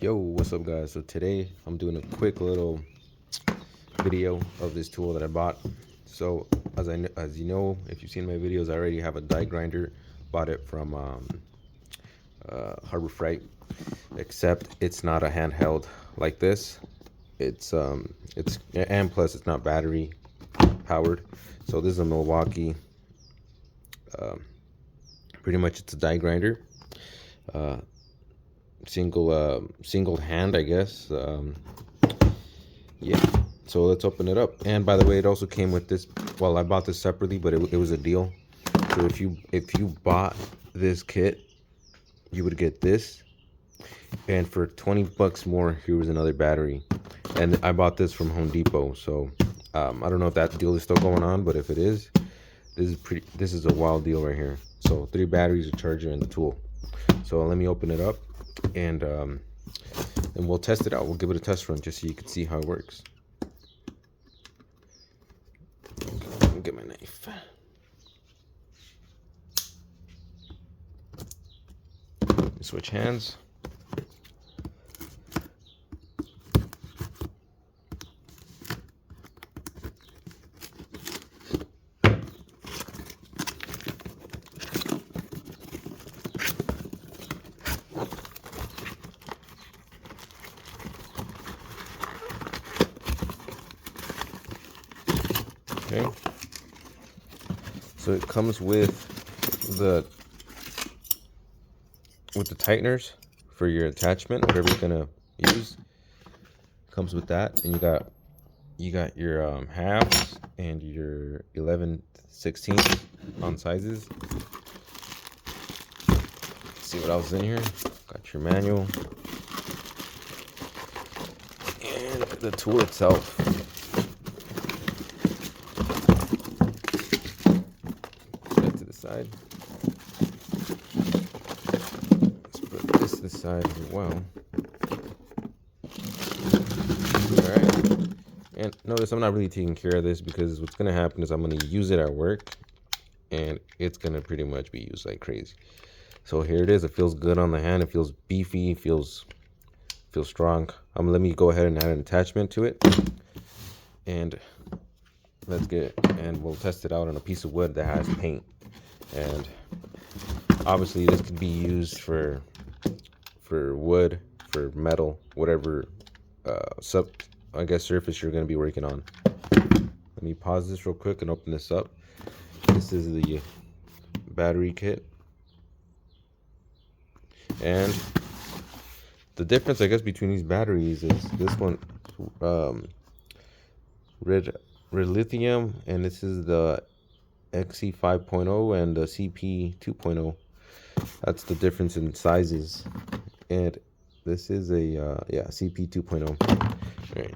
Yo, what's up guys? So today I'm doing a quick little video of this tool that I bought. So as you know, if you've seen my videos, I already have a die grinder. Bought it from Harbor Freight, except it's not a handheld like this. It's and plus it's not battery powered. So this is a Milwaukee. Pretty much it's a die grinder. Single hand, I guess. Yeah, so let's open it up. And by the way, it also came with this. Well, I bought this separately, but it was a deal. So if you bought this kit, you would get this, and for 20 bucks more, here was another battery. And I bought this from Home Depot. So I don't know if that deal is still going on, but if it is, this is a wild deal right here. So 3 batteries, a charger, and the tool. So let me open it up, and we'll test it out. We'll give it a test run just so you can see how it works. Let me get my knife. Switch hands. Okay, so it comes with the tighteners for your attachment, whatever you're gonna use. Comes with that, and you got your halves and your 11/16 on sizes. Let's see what else is in here. Got your manual and the tool itself. Side. Let's put this to the side as well. Alright. And notice I'm not really taking care of this, because what's going to happen is I'm going to use it at work, and it's going to pretty much be used like crazy. So here it is. It feels good on the hand. It feels beefy. It feels strong. Let me go ahead and add an attachment to it. And let's get it. And we'll test it out on a piece of wood that has paint. And obviously this could be used for wood, for metal, whatever I guess surface you're going to be working on. Let me pause this real quick and open this up. This is the battery kit, and the difference I guess between these batteries is this one red lithium, and this is the XC 5.0 and the CP 2.0. That's the difference in sizes. And this is a CP 2.0. All right,